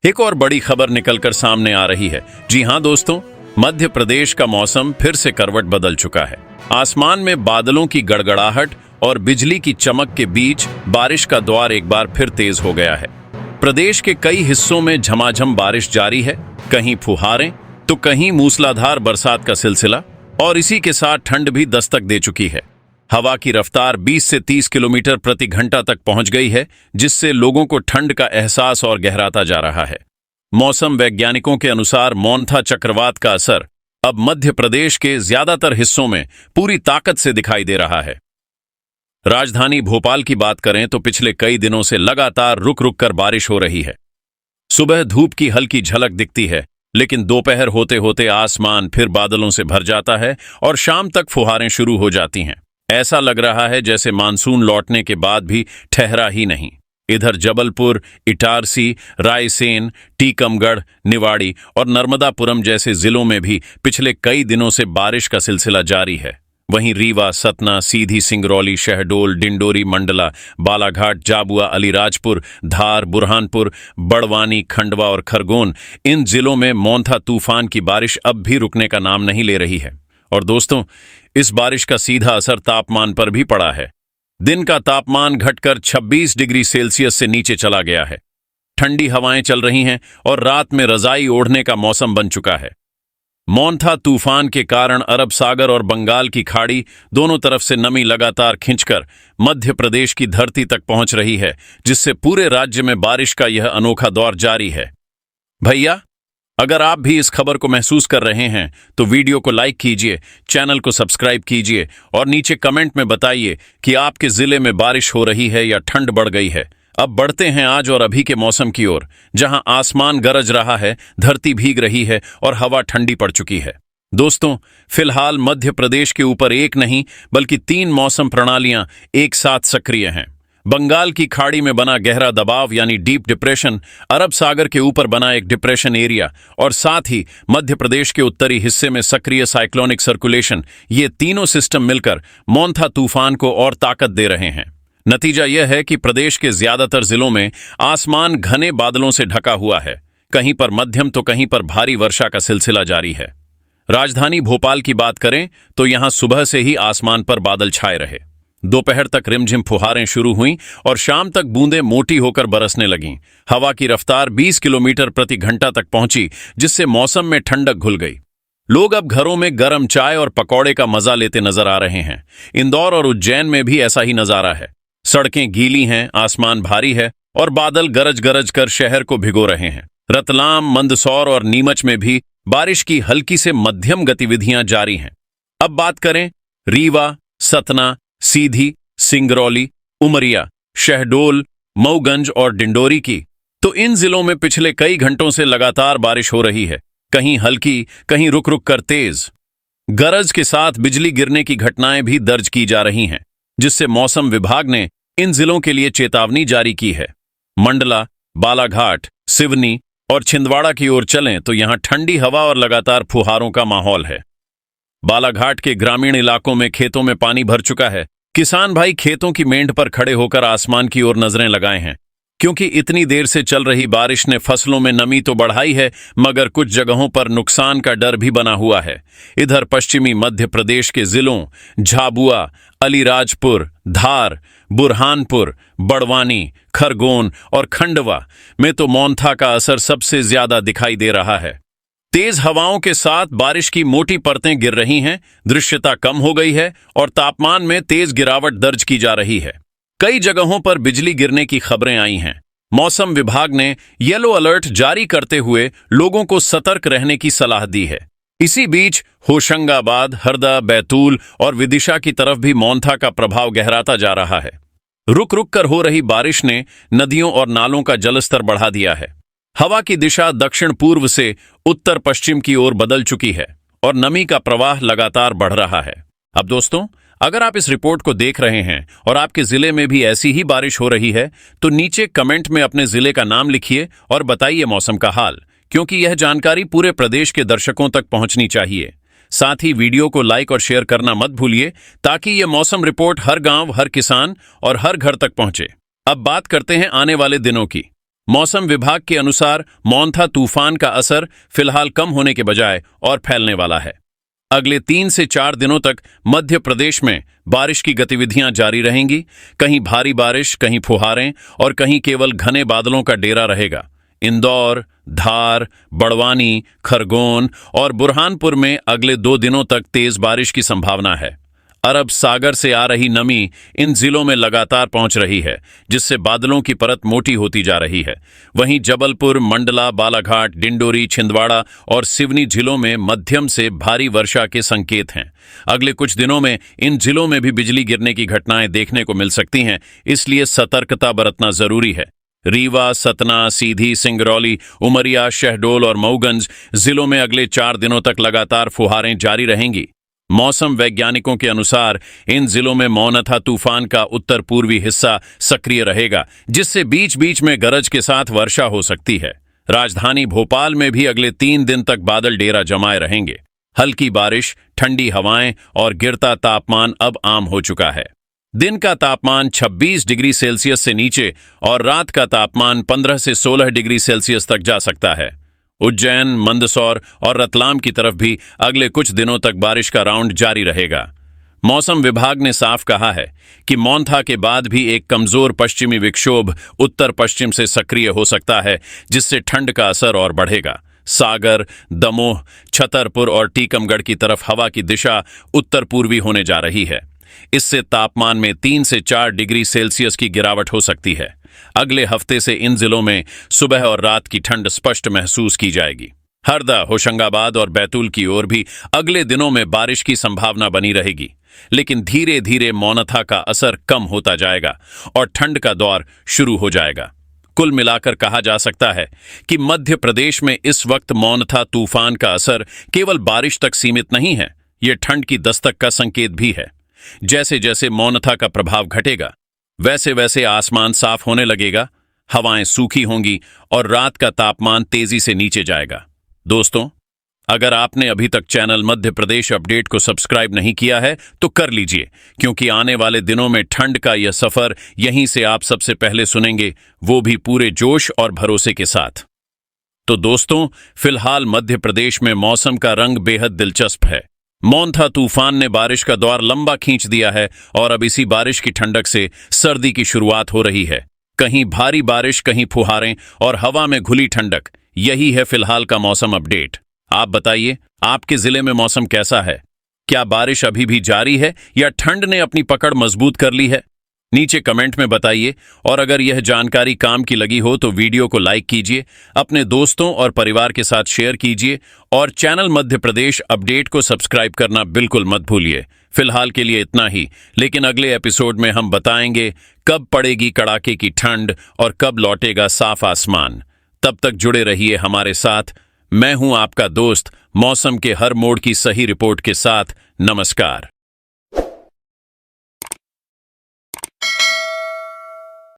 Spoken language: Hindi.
एक और बड़ी खबर निकलकर सामने आ रही है। जी हां दोस्तों, मध्य प्रदेश का मौसम फिर से करवट बदल चुका है। आसमान में बादलों की गड़गड़ाहट और बिजली की चमक के बीच बारिश का दौर एक बार फिर तेज हो गया है। प्रदेश के कई हिस्सों में झमाझम बारिश जारी है, कहीं फुहारें तो कहीं मूसलाधार बरसात का सिलसिला, और इसी के साथ ठंड भी दस्तक दे चुकी है। हवा की रफ्तार 20 से 30 किलोमीटर प्रति घंटा तक पहुंच गई है, जिससे लोगों को ठंड का एहसास और गहराता जा रहा है। मौसम वैज्ञानिकों के अनुसार मोन्था चक्रवात का असर अब मध्य प्रदेश के ज्यादातर हिस्सों में पूरी ताकत से दिखाई दे रहा है। राजधानी भोपाल की बात करें तो पिछले कई दिनों से लगातार रुक रुक कर बारिश हो रही है। सुबह धूप की हल्की झलक दिखती है, लेकिन दोपहर होते होते आसमान फिर बादलों से भर जाता है और शाम तक फुहारें शुरू हो जाती हैं। ऐसा लग रहा है जैसे मानसून लौटने के बाद भी ठहरा ही नहीं। इधर जबलपुर, इटारसी, रायसेन, टीकमगढ़, निवाड़ी और नर्मदापुरम जैसे जिलों में भी पिछले कई दिनों से बारिश का सिलसिला जारी है। वहीं रीवा, सतना, सीधी, सिंगरौली, शहडोल, डिंडोरी, मंडला, बालाघाट, जाबुआ, अलीराजपुर, धार, बुरहानपुर, बड़वानी, खंडवा और खरगोन, इन जिलों में मोन्था तूफान की बारिश अब भी रुकने का नाम नहीं ले रही है। और दोस्तों, इस बारिश का सीधा असर तापमान पर भी पड़ा है। दिन का तापमान घटकर 26 डिग्री सेल्सियस से नीचे चला गया है। ठंडी हवाएं चल रही हैं और रात में रजाई ओढ़ने का मौसम बन चुका है। मोन्था तूफान के कारण अरब सागर और बंगाल की खाड़ी दोनों तरफ से नमी लगातार खिंचकर मध्य प्रदेश की धरती तक पहुंच रही है, जिससे पूरे राज्य में बारिश का यह अनोखा दौर जारी है। भैया, अगर आप भी इस खबर को महसूस कर रहे हैं तो वीडियो को लाइक कीजिए, चैनल को सब्सक्राइब कीजिए और नीचे कमेंट में बताइए कि आपके जिले में बारिश हो रही है या ठंड बढ़ गई है। अब बढ़ते हैं आज और अभी के मौसम की ओर, जहां आसमान गरज रहा है, धरती भीग रही है और हवा ठंडी पड़ चुकी है। दोस्तों, फिलहाल मध्य प्रदेश के ऊपर एक नहीं बल्कि 3 मौसम प्रणालियां एक साथ सक्रिय हैं। बंगाल की खाड़ी में बना गहरा दबाव यानी डीप डिप्रेशन, अरब सागर के ऊपर बना एक डिप्रेशन एरिया और साथ ही मध्य प्रदेश के उत्तरी हिस्से में सक्रिय साइक्लोनिक सर्कुलेशन, ये तीनों सिस्टम मिलकर मोन्था तूफान को और ताकत दे रहे हैं। नतीजा यह है कि प्रदेश के ज्यादातर जिलों में आसमान घने बादलों से ढका हुआ है। कहीं पर मध्यम तो कहीं पर भारी वर्षा का सिलसिला जारी है। राजधानी भोपाल की बात करें तो यहां सुबह से ही आसमान पर बादल छाए रहे। दोपहर तक रिमझिम फुहारें शुरू हुईं और शाम तक बूंदें मोटी होकर बरसने लगीं। हवा की रफ्तार 20 किलोमीटर प्रति घंटा तक पहुंची, जिससे मौसम में ठंडक घुल गई। लोग अब घरों में गर्म चाय और पकौड़े का मजा लेते नजर आ रहे हैं। इंदौर और उज्जैन में भी ऐसा ही नजारा है। सड़कें गीली हैं, आसमान भारी है और बादल गरज गरज कर शहर को भिगो रहे हैं। रतलाम, मंदसौर और नीमच में भी बारिश की हल्की से मध्यम गतिविधियां जारी हैं। अब बात करें रीवा, सतना, सीधी, सिंगरौली, उमरिया, शहडोल, मऊगंज और डिंडोरी की, तो इन जिलों में पिछले कई घंटों से लगातार बारिश हो रही है। कहीं हल्की, कहीं रुक रुक कर तेज गरज के साथ बिजली गिरने की घटनाएं भी दर्ज की जा रही हैं, जिससे मौसम विभाग ने इन जिलों के लिए चेतावनी जारी की है। मंडला, बालाघाट, सिवनी और छिंदवाड़ा की ओर चलें तो यहां ठंडी हवा और लगातार फुहारों का माहौल है। बालाघाट के ग्रामीण इलाकों में खेतों में पानी भर चुका है। किसान भाई खेतों की मेंढ पर खड़े होकर आसमान की ओर नजरें लगाए हैं, क्योंकि इतनी देर से चल रही बारिश ने फसलों में नमी तो बढ़ाई है, मगर कुछ जगहों पर नुकसान का डर भी बना हुआ है। इधर पश्चिमी मध्य प्रदेश के जिलों झाबुआ, अलीराजपुर, धार, बुरहानपुर, बड़वानी, खरगोन और खंडवा में तो मोन्था का असर सबसे ज्यादा दिखाई दे रहा है। तेज हवाओं के साथ बारिश की मोटी परतें गिर रही हैं, दृश्यता कम हो गई है और तापमान में तेज गिरावट दर्ज की जा रही है। कई जगहों पर बिजली गिरने की खबरें आई हैं। मौसम विभाग ने येलो अलर्ट जारी करते हुए लोगों को सतर्क रहने की सलाह दी है। इसी बीच होशंगाबाद, हरदा, बैतूल और विदिशा की तरफ भी मोन्था का प्रभाव गहराता जा रहा है। रुक रुक कर हो रही बारिश ने नदियों और नालों का जलस्तर बढ़ा दिया है। हवा की दिशा दक्षिण पूर्व से उत्तर पश्चिम की ओर बदल चुकी है और नमी का प्रवाह लगातार बढ़ रहा है। अब दोस्तों, अगर आप इस रिपोर्ट को देख रहे हैं और आपके जिले में भी ऐसी ही बारिश हो रही है तो नीचे कमेंट में अपने जिले का नाम लिखिए और बताइए मौसम का हाल, क्योंकि यह जानकारी पूरे प्रदेश के दर्शकों तक पहुंचनी चाहिए। साथ ही वीडियो को लाइक और शेयर करना मत भूलिए, ताकि यह मौसम रिपोर्ट हर गांव, हर किसान और हर घर तक पहुंचे। अब बात करते हैं आने वाले दिनों की। मौसम विभाग के अनुसार मोंथा तूफान का असर फिलहाल कम होने के बजाय और फैलने वाला है। अगले 3 से 4 दिनों तक मध्य प्रदेश में बारिश की गतिविधियां जारी रहेंगी। कहीं भारी बारिश, कहीं फुहारें और कहीं केवल घने बादलों का डेरा रहेगा। इंदौर, धार, बड़वानी, खरगोन और बुरहानपुर में अगले 2 दिनों तक तेज बारिश की संभावना है। अरब सागर से आ रही नमी इन जिलों में लगातार पहुंच रही है, जिससे बादलों की परत मोटी होती जा रही है। वहीं जबलपुर, मंडला, बालाघाट, डिंडोरी, छिंदवाड़ा और सिवनी जिलों में मध्यम से भारी वर्षा के संकेत हैं। अगले कुछ दिनों में इन जिलों में भी बिजली गिरने की घटनाएं देखने को मिल सकती हैं, इसलिए सतर्कता बरतना जरूरी है। रीवा, सतना, सीधी, सिंगरौली, उमरिया, शहडोल और मऊगंज जिलों में अगले 4 दिनों तक लगातार फुहारें जारी रहेंगी। मौसम वैज्ञानिकों के अनुसार इन जिलों में मोनथा तूफान का उत्तर पूर्वी हिस्सा सक्रिय रहेगा, जिससे बीच बीच में गरज के साथ वर्षा हो सकती है। राजधानी भोपाल में भी अगले 3 दिन तक बादल डेरा जमाए रहेंगे। हल्की बारिश, ठंडी हवाएं और गिरता तापमान अब आम हो चुका है। दिन का तापमान 26 डिग्री सेल्सियस से नीचे और रात का तापमान 15 से 16 डिग्री सेल्सियस तक जा सकता है। उज्जैन, मंदसौर और रतलाम की तरफ भी अगले कुछ दिनों तक बारिश का राउंड जारी रहेगा। मौसम विभाग ने साफ कहा है कि मोंथा के बाद भी एक कमजोर पश्चिमी विक्षोभ उत्तर पश्चिम से सक्रिय हो सकता है, जिससे ठंड का असर और बढ़ेगा। सागर, दमोह, छतरपुर और टीकमगढ़ की तरफ हवा की दिशा उत्तर पूर्वी होने जा रही है। इससे तापमान में 3 से 4 डिग्री सेल्सियस की गिरावट हो सकती है। अगले हफ्ते से इन जिलों में सुबह और रात की ठंड स्पष्ट महसूस की जाएगी। हरदा, होशंगाबाद और बैतूल की ओर भी अगले दिनों में बारिश की संभावना बनी रहेगी, लेकिन धीरे धीरे मोनथा का असर कम होता जाएगा और ठंड का दौर शुरू हो जाएगा। कुल मिलाकर कहा जा सकता है कि मध्य प्रदेश में इस वक्त मोनथा तूफान का असर केवल बारिश तक सीमित नहीं है, यह ठंड की दस्तक का संकेत भी है। जैसे जैसे मोनथा का प्रभाव घटेगा, वैसे वैसे आसमान साफ होने लगेगा, हवाएं सूखी होंगी और रात का तापमान तेजी से नीचे जाएगा। दोस्तों, अगर आपने अभी तक चैनल मध्य प्रदेश अपडेट को सब्सक्राइब नहीं किया है तो कर लीजिए, क्योंकि आने वाले दिनों में ठंड का यह सफर यहीं से आप सबसे पहले सुनेंगे, वो भी पूरे जोश और भरोसे के साथ। तो दोस्तों, फिलहाल मध्य प्रदेश में मौसम का रंग बेहद दिलचस्प है। मोंथा तूफान ने बारिश का दौर लंबा खींच दिया है और अब इसी बारिश की ठंडक से सर्दी की शुरुआत हो रही है। कहीं भारी बारिश, कहीं फुहारें और हवा में घुली ठंडक। यही है फिलहाल का मौसम अपडेट। आप बताइए, आपके जिले में मौसम कैसा है? क्या बारिश अभी भी जारी है या ठंड ने अपनी पकड़ मजबूत कर ली है? नीचे कमेंट में बताइए। और अगर यह जानकारी काम की लगी हो तो वीडियो को लाइक कीजिए, अपने दोस्तों और परिवार के साथ शेयर कीजिए और चैनल मध्य प्रदेश अपडेट को सब्सक्राइब करना बिल्कुल मत भूलिए। फिलहाल के लिए इतना ही, लेकिन अगले एपिसोड में हम बताएंगे कब पड़ेगी कड़ाके की ठंड और कब लौटेगा साफ आसमान। तब तक जुड़े रहिए हमारे साथ। मैं हूं आपका दोस्त, मौसम के हर मोड़ की सही रिपोर्ट के साथ। नमस्कार।